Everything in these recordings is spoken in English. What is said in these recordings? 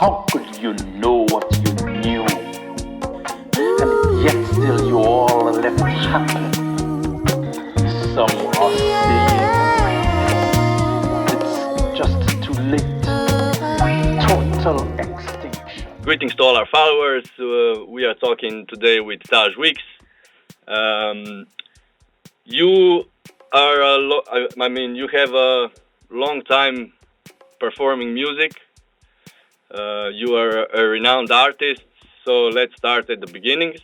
How could you know what you knew? And yet still you all left happy. Some are saying it's just too late. Total extinction. Greetings to all our followers. We are talking today with Taj Weekes. You are you have a long time performing music. You are a renowned artist, so let's start at the beginnings.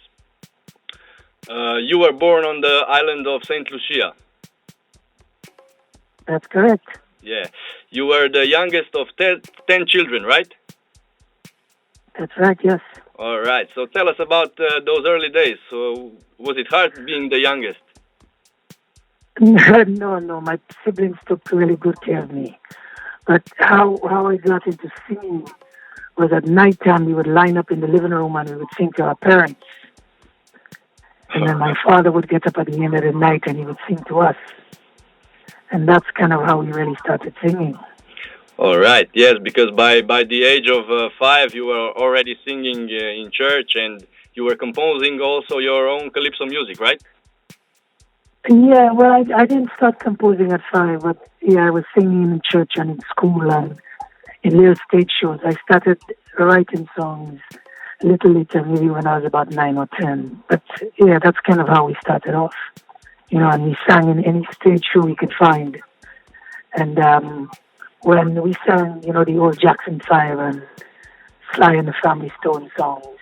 You were born on the island of St. Lucia. That's correct. Yeah. You were the youngest of 10 children, right? That's right, yes. All right. So tell us about those early days. So was it hard being the youngest? No. My siblings took really good care of me. But how I got into singing was at night time we would line up in the living room and we would sing to our parents. And then my father would get up at the end of the night and he would sing to us. And that's kind of how we really started singing. All right, yes, because by the age of 5 you were already singing in church and you were composing also your own calypso music, right? Yeah, well, I didn't start composing at 5, but yeah, I was singing in church and in school and in little stage shows. I started writing songs a little later, maybe when I was about 9 or 10. But yeah, that's kind of how we started off. You know, and we sang in any stage show we could find. And when we sang, you know, the old Jackson 5 and Sly and the Family Stone songs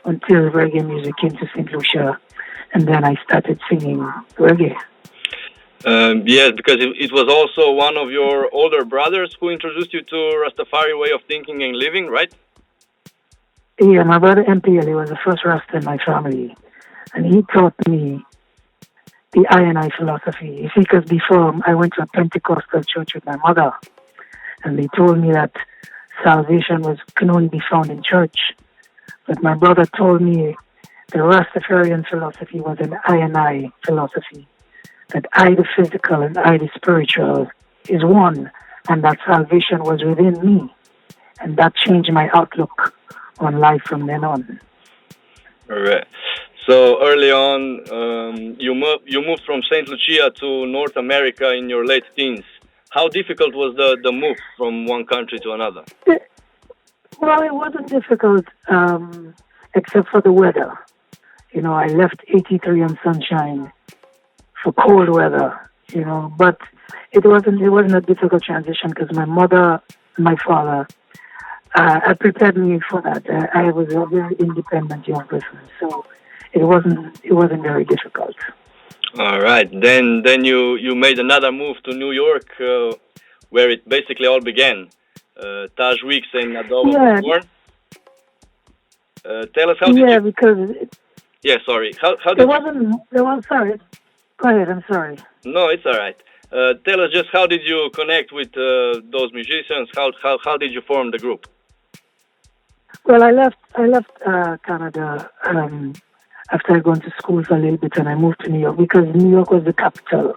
until reggae music came to St. Lucia. And then I started singing reggae. Yes, because it was also one of your older brothers who introduced you to Rastafari way of thinking and living, right? Yeah, my brother MPL, he was the first Rasta in my family. And he taught me the I philosophy. You see, because before I went to a Pentecostal church with my mother. And they told me that salvation can only be found in church. But my brother told me the Rastafarian philosophy was an I philosophy. That I, the physical, and I, the spiritual, is one. And that salvation was within me. And that changed my outlook on life from then on. All right. So early on, you moved from St. Lucia to North America in your late teens. How difficult was the move from one country to another? Well, it wasn't difficult, except for the weather. You know, I left 83 on Sunshine for cold weather, you know, but it wasn't a difficult transition because my mother and my father had prepared me for that. I was a very independent young person, so it wasn't very difficult. All right. Then you made another move to New York, where it basically all began. Taj Weekes and Adobe was born. Tell us how did you... Yeah, because... Yeah, sorry. How did sorry. Go ahead, I'm sorry. No, it's all right. Tell us just how did you connect with those musicians? How did you form the group? Well, I left Canada after I gone to school for a little bit, and I moved to New York because New York was the capital.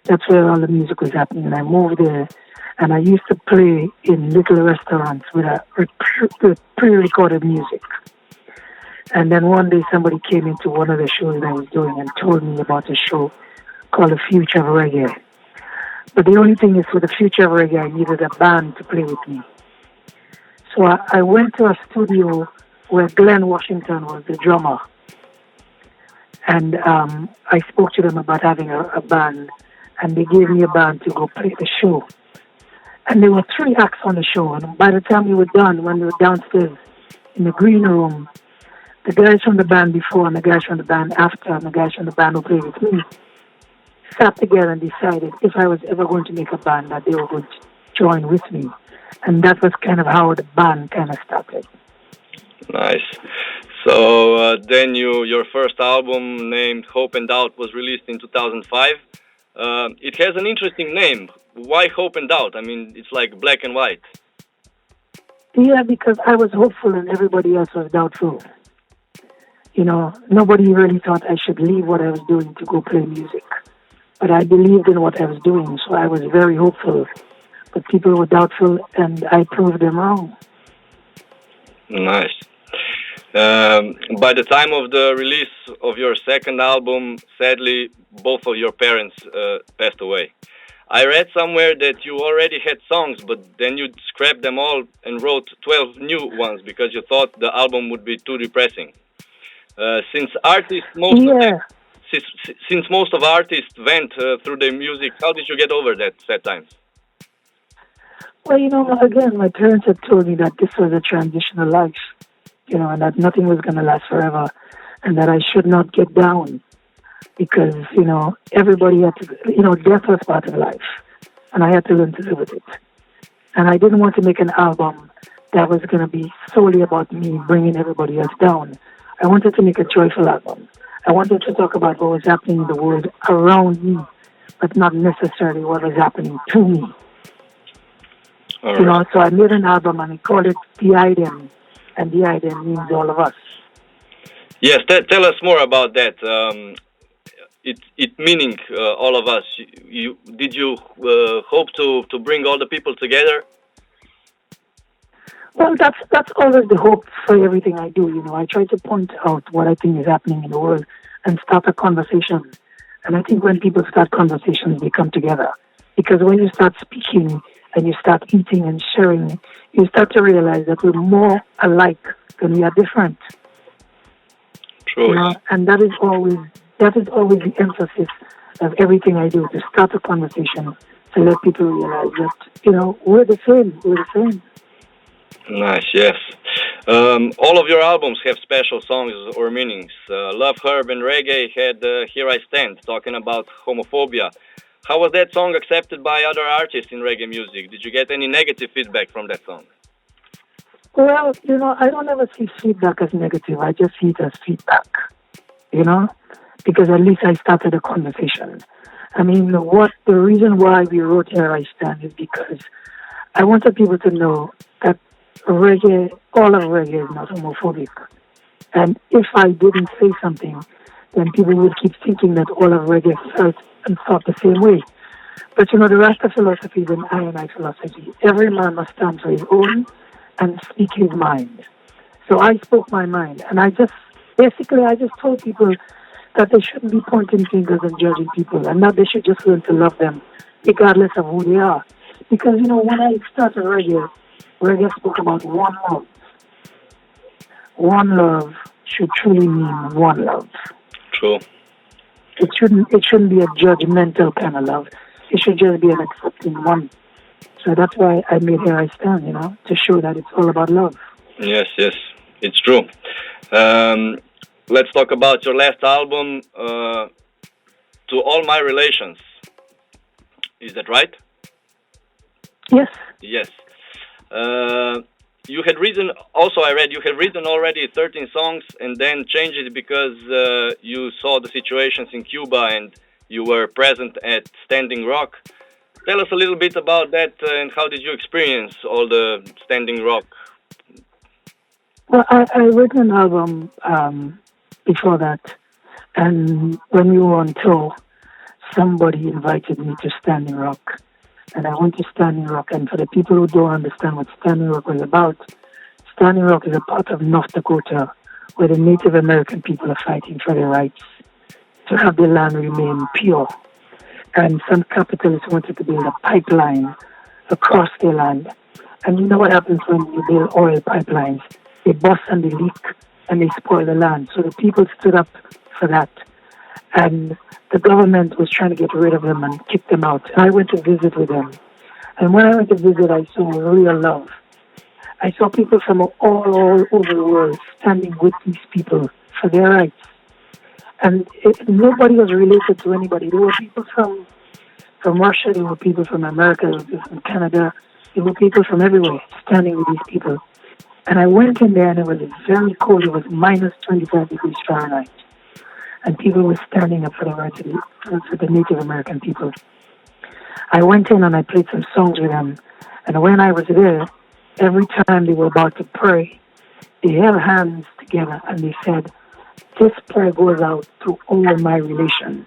That's where all the music was happening. And I moved there, and I used to play in little restaurants with pre-recorded music. And then one day somebody came into one of the shows that I was doing and told me about a show called The Future of Reggae. But the only thing is, for The Future of Reggae, I needed a band to play with me. So I went to a studio where Glenn Washington was the drummer. And I spoke to them about having a band, and they gave me a band to go play the show. And there were 3 acts on the show, and by the time we were done, when we were downstairs in the green room, the guys from the band before and the guys from the band after and the guys from the band who played with me sat together and decided if I was ever going to make a band that they were going to join with me. And that was kind of how the band kind of started. Nice. So then your first album named Hope and Doubt was released in 2005. It has an interesting name. Why Hope and Doubt? I mean, it's like black and white. Yeah, because I was hopeful and everybody else was doubtful. You know, nobody really thought I should leave what I was doing to go play music. But I believed in what I was doing, so I was very hopeful. But people were doubtful, and I proved them wrong. Nice. By the time of the release of your second album, sadly, both of your parents passed away. I read somewhere that you already had songs, but then you scrapped them all and wrote 12 new ones because you thought the album would be too depressing. Since most of artists went through their music, how did you get over that sad times? Well, again, my parents had told me that this was a transitional life, and that nothing was going to last forever, and that I should not get down because, everybody had to, death was part of life, and I had to learn to live with it. And I didn't want to make an album that was going to be solely about me bringing everybody else down. I wanted to make a joyful album. I wanted to talk about what was happening in the world around me, but not necessarily what was happening to me. Right. So I made an album and I called it The Idem, and The Idem means all of us. Yes, tell us more about that. It meaning all of us. Did you hope to bring all the people together? Well, that's always the hope for everything I do. I try to point out what I think is happening in the world and start a conversation. And I think when people start conversations, they come together. Because when you start speaking and you start eating and sharing, you start to realize that we're more alike than we are different. True. And that is always the emphasis of everything I do, to start a conversation, to let people realize that, we're the same. Nice, yes. All of your albums have special songs or meanings. Love Herb and Reggae had Here I Stand, talking about homophobia. How was that song accepted by other artists in reggae music? Did you get any negative feedback from that song? Well, I don't ever see feedback as negative. I just see it as feedback, because at least I started a conversation. I mean, the reason why we wrote Here I Stand is because I wanted people to know that reggae, all of reggae is not homophobic. And if I didn't say something, then people would keep thinking that all of reggae felt and thought the same way. But the Rasta philosophy is an I and I philosophy. Every man must stand for his own and speak his mind. So I spoke my mind, and I just told people that they shouldn't be pointing fingers and judging people, and that they should just learn to love them, regardless of who they are. Because, when I started reggae spoke about one love. One love should truly mean one love. True. It shouldn't be a judgmental kind of love. It should just be an accepting one. So that's why I made Here I Stand, to show that it's all about love. Yes, it's true. Let's talk about your last album, To All My Relations. Is that right? Yes. Yes. You had written, also I read, you had written already 13 songs and then changed it because you saw the situations in Cuba and you were present at Standing Rock. Tell us a little bit about that and how did you experience all the Standing Rock? Well, I wrote an album before that, and when we were on tour, somebody invited me to Standing Rock. And I went to Standing Rock, and for the people who don't understand what Standing Rock was about, Standing Rock is a part of North Dakota where the Native American people are fighting for their rights to have their land remain pure. And some capitalists wanted to build a pipeline across their land. And you know what happens when you build oil pipelines? They bust and they leak and they spoil the land. So the people stood up for that. And the government was trying to get rid of them and kick them out. I went to visit with them. And when I went to visit, I saw real love. I saw people from all over the world standing with these people for their rights. And nobody was related to anybody. There were people from Russia, there were people from America, there were people from Canada, there were people from everywhere standing with these people. And I went in there and it was very cold. It was minus 25 degrees Fahrenheit. And people were standing up for the rights of the Native American people. I went in and I played some songs with them. And when I was there, every time they were about to pray, they held hands together and they said, "This prayer goes out to all my relations."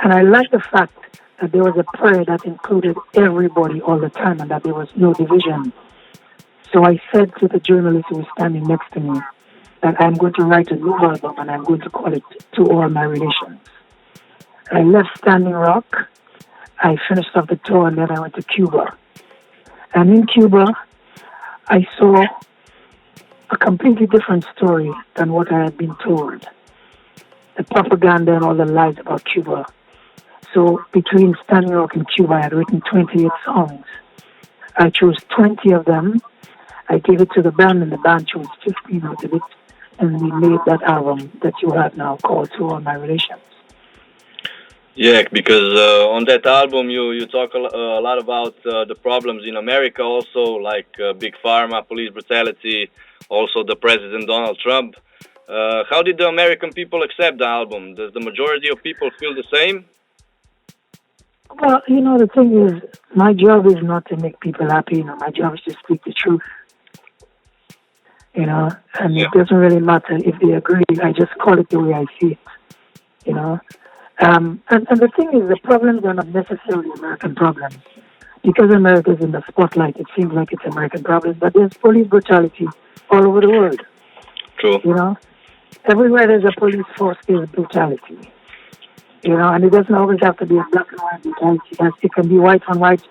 And I like the fact that there was a prayer that included everybody all the time and that there was no division. So I said to the journalist who was standing next to me that I'm going to write a new album and I'm going to call it To All My Relations. I left Standing Rock, I finished off the tour, and then I went to Cuba. And in Cuba, I saw a completely different story than what I had been told. The propaganda and all the lies about Cuba. So between Standing Rock and Cuba, I had written 28 songs. I chose 20 of them. I gave it to the band, and the band chose 15 out of it. And we made that album that you have now called To All My Relations. Yeah, because on that album you talk a lot about the problems in America also, like Big Pharma, police brutality, also the President Donald Trump. How did the American people accept the album? Does the majority of people feel the same? Well, the thing is, my job is not to make people happy. My job is to speak the truth. And It doesn't really matter if they agree. I just call it the way I see it, And the thing is, the problems are not necessarily American problems. Because America is in the spotlight, it seems like it's American problems, but there's police brutality all over the world. True. Everywhere there's a police force, there's brutality. And it doesn't always have to be a black and white brutality. It can be white on white,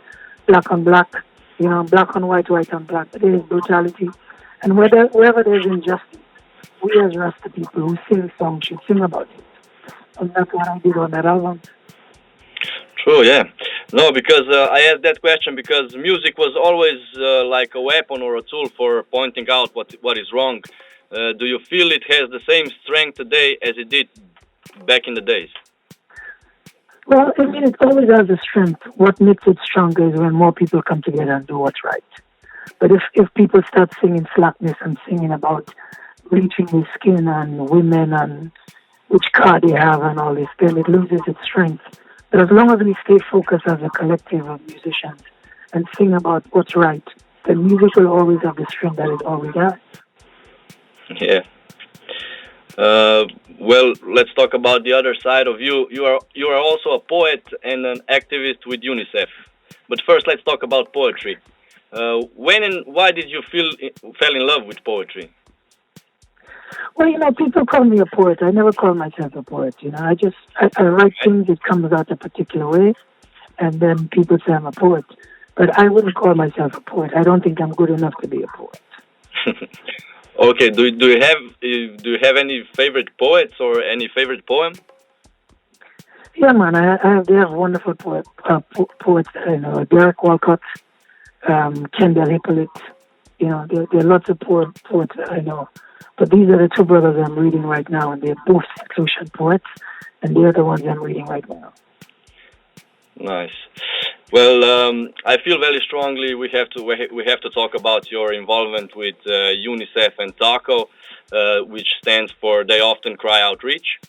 black on black, black on white, white on black. But there is brutality. And wherever there's injustice, we as Rasta people who sing songs should sing about it. And that's what I did on that album. True, yeah. No, because I asked that question because music was always like a weapon or a tool for pointing out what is wrong. Do you feel it has the same strength today as it did back in the days? Well, it always has a strength. What makes it stronger is when more people come together and do what's right. But if people start singing slackness and singing about bleaching their skin and women and which car they have and all this, then it loses its strength. But as long as we stay focused as a collective of musicians and sing about what's right, then music will always have the strength that it always has. Yeah. Well, let's talk about the other side of you. You are also a poet and an activist with UNICEF. But first, let's talk about poetry. When and why did you fell in love with poetry? Well, people call me a poet. I never call myself a poet. I write things, it comes out a particular way, and then people say I'm a poet. But I wouldn't call myself a poet. I don't think I'm good enough to be a poet. Okay. Do you have any favorite poets or any favorite poem? Yeah, man. They have wonderful poets that I know. Derek Walcott, Kendall Hippolyte. There are lots of poets that I know. But these are the two brothers I'm reading right now, and they're both seclusion poets, and they're the ones I'm reading right now. Nice. Well, I feel very strongly we have to talk about your involvement with UNICEF and TACO, which stands for They Often Cry Outreach.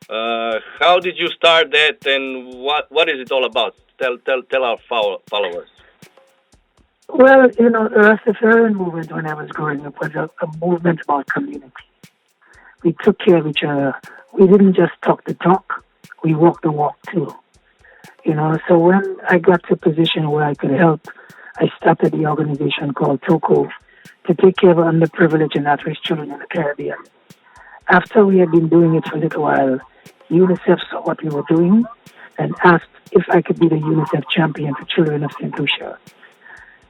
How did you start that, and what is it all about? Tell our followers. Well, the Rastafarian movement when I was growing up was a movement about community. We took care of each other. We didn't just talk the talk, we walked the walk too. So when I got to a position where I could help, I started the organization called TOCO to take care of underprivileged and at-risk children in the Caribbean. After we had been doing it for a little while, UNICEF saw what we were doing and asked if I could be the UNICEF champion for children of St. Lucia.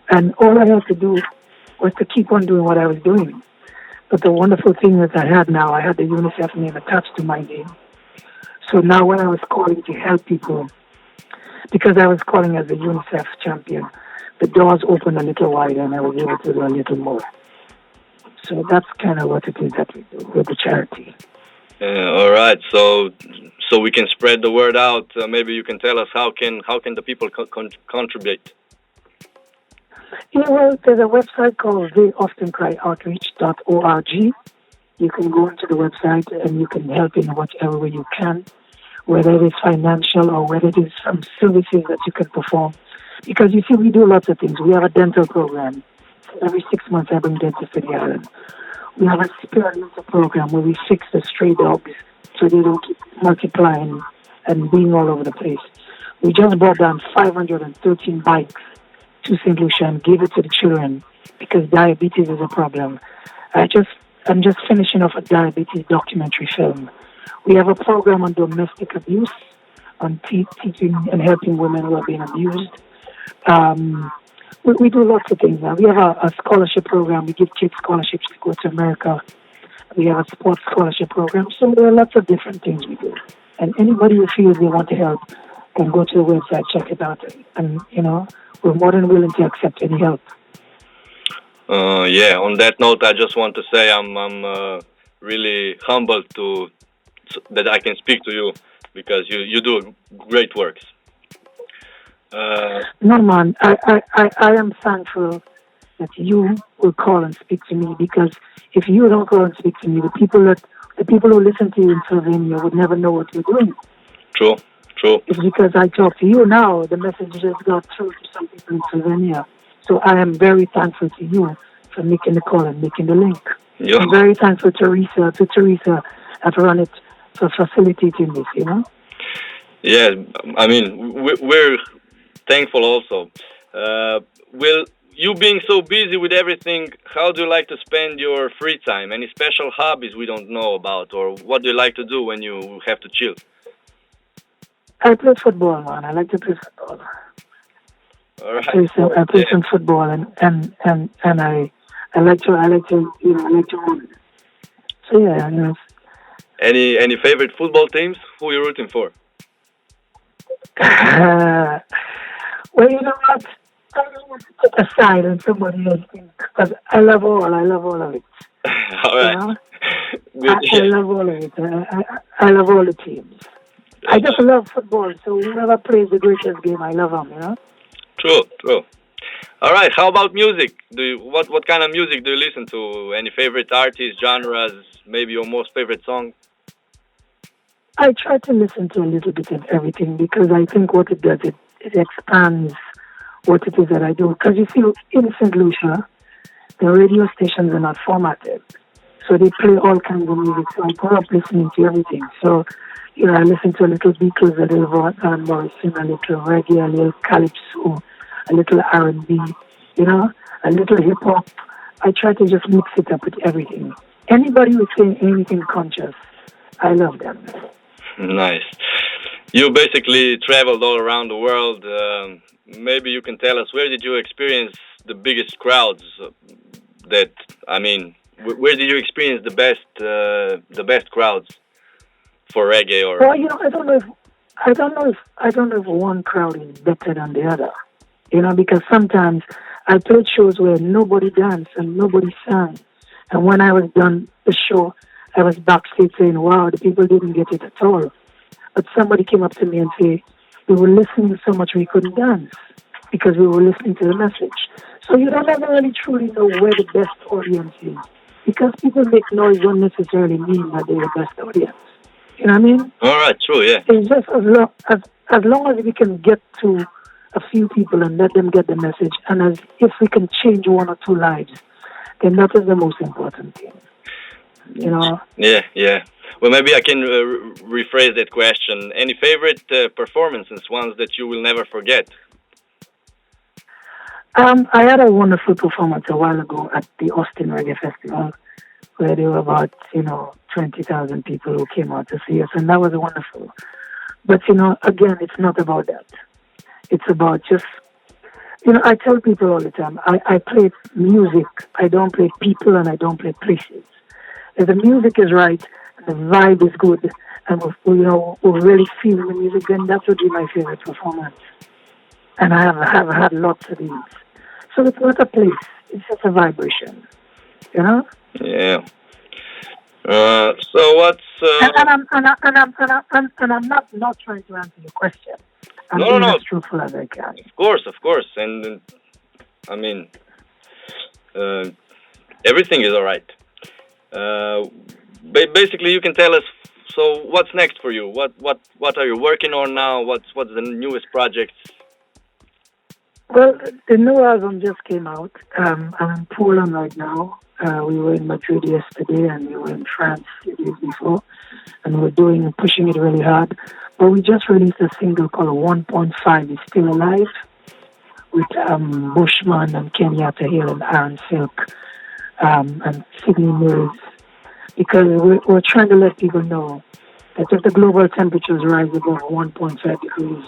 And all I had to do was to keep on doing what I was doing. But the wonderful thing is I had the UNICEF name attached to my name. So now when I was calling to help people, because I was calling as a UNICEF champion, the doors opened a little wider and I was able to do a little more. So that's kind of what it is that we do with the charity. All right. So we can spread the word out. Maybe you can tell us how can the people contribute? Yeah, well, there's a website called TheyOftenCryOutreach.org. You can go into the website and you can help in whatever way you can, whether it is financial or whether it is some services that you can perform. Because you see, we do lots of things. We have a dental program. Every 6 months I bring dentists to the island. We have a experimental program where we fix the stray dogs so they don't keep multiplying and being all over the place. We just brought down 513 bikes to St. Lucia and gave it to the children because diabetes is a problem. I'm just finishing off a diabetes documentary film. We have a program on domestic abuse, on teaching and helping women who are being abused. We do lots of things now. We have a scholarship program. We give kids scholarships to go to America. We have a sports scholarship program. So there are lots of different things we do. And anybody who feels they want to help can go to the website, check it out. And, we're more than willing to accept any help. On that note, I just want to say I'm really humbled that I can speak to you, because you do great works. No, man, I am thankful that you will call and speak to me, because if you don't call and speak to me, the people who listen to you in Slovenia would never know what you're doing. True. It's because I talk to you now, the message just got through to some people in Slovenia. So I am very thankful to you for making the call and making the link. Yeah. I'm very thankful to Teresa at Run It for facilitating this, Yeah, I mean, we're thankful also. You being so busy with everything, how do you like to spend your free time? Any special hobbies we don't know about, or what do you like to do when you have to chill? I play football, man. I like to play football. All right. I play some football, and I like to run. So yeah, Any favorite football teams? Who are you rooting for? Well, you know what? I don't want to put aside on somebody else, because I love all of it. All right. I love all of it. I love all the teams. I just love football, so whoever plays the greatest game, I love them, True. All right, how about music? What kind of music do you listen to? Any favorite artists, genres, maybe your most favorite song? I try to listen to a little bit of everything, because I think what it does, it expands what it is that I do. Because you see, in St. Lucia, the radio stations are not formatted. So they play all kinds of music. So I grew up listening to everything. So, I listen to a little Beatles, a little Van Morrison, a little reggae, a little calypso, a little R&B, a little hip-hop. I try to just mix it up with everything. Anybody who's saying anything conscious, I love them. Nice. You basically traveled all around the world. Maybe you can tell us, where did you experience the biggest crowds? Where did you experience the best crowds for reggae? Or well, I don't know if one crowd is better than the other. Because sometimes I played shows where nobody danced and nobody sang, and when I was done the show, I was backstage saying, "Wow, the people didn't get it at all." But somebody came up to me and said, "We were listening so much we couldn't dance because we were listening to the message." So you don't ever really truly know where the best audience is, because people make noise don't necessarily mean that they're the best audience. You know what I mean? All right, true, yeah. It's just as long as we can get to a few people and let them get the message, and if we can change one or two lives, then that is the most important thing. Yeah. Well, maybe I can rephrase that question. Any favorite performances, ones that you will never forget? I had a wonderful performance a while ago at the Austin Reggae Festival, where there were about 20,000 people who came out to see us, and that was wonderful. But again, it's not about that. It's about just I tell people all the time, I play music. I don't play people, and I don't play places. If the music is right, and the vibe is good, and we really feel the music, then that would be my favorite performance. And I have had lots of these. So it's not a place; it's just a vibration. Yeah. So what's? And I'm not trying to answer your question. I'm being as truthful as I can. Of course, and everything is all right. Basically, you can tell us. So, what's next for you? What are you working on now? What's the newest projects? Well, the new album just came out. I'm in Poland right now. We were in Madrid yesterday, and we were in France 2 days before, and we're pushing it really hard. But we just released a single called 1.5 is Still Alive. Bushman and Kenyatta Hill and Aaron Silk and Sydney Mills, because we're trying to let people know that if the global temperatures rise above 1.5 degrees,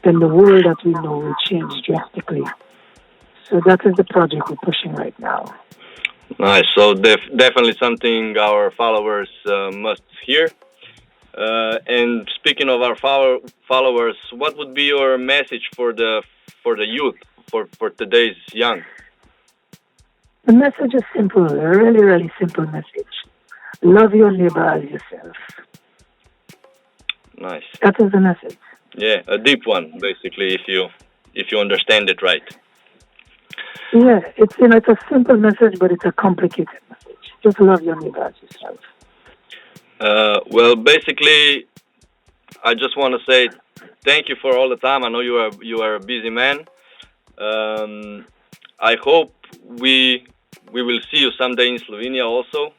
then the world that we know will change drastically. So that is the project we're pushing right now. Nice. So definitely something our followers must hear. And speaking of our followers, what would be your message for the youth, for today's young? The message is simple, a really, really simple message. Love your neighbor as yourself. Nice. That is the message. Yeah, a deep one, basically, if you understand it right. Yeah, it's a simple message, but it's a complicated message. Just love your neighbor as yourself. Well, basically, I just want to say thank you for all the time. I know you are a busy man. I hope we will see you someday in Slovenia also.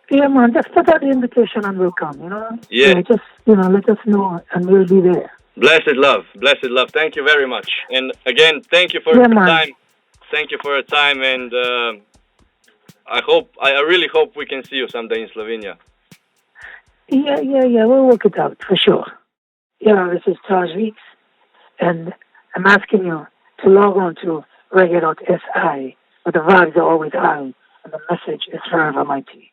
Yeah, man, just put out the invitation and we'll come, Yeah. Just, let us know and we'll be there. Blessed love. Thank you very much. And again, thank you for your time. Thank you for your time, and I really hope we can see you someday in Slovenia. Yeah, we'll work it out for sure. Yeah, this is Taj Weekes, and I'm asking you to log on to Reggae.SI, but the vibes are always high, and the message is forever mighty.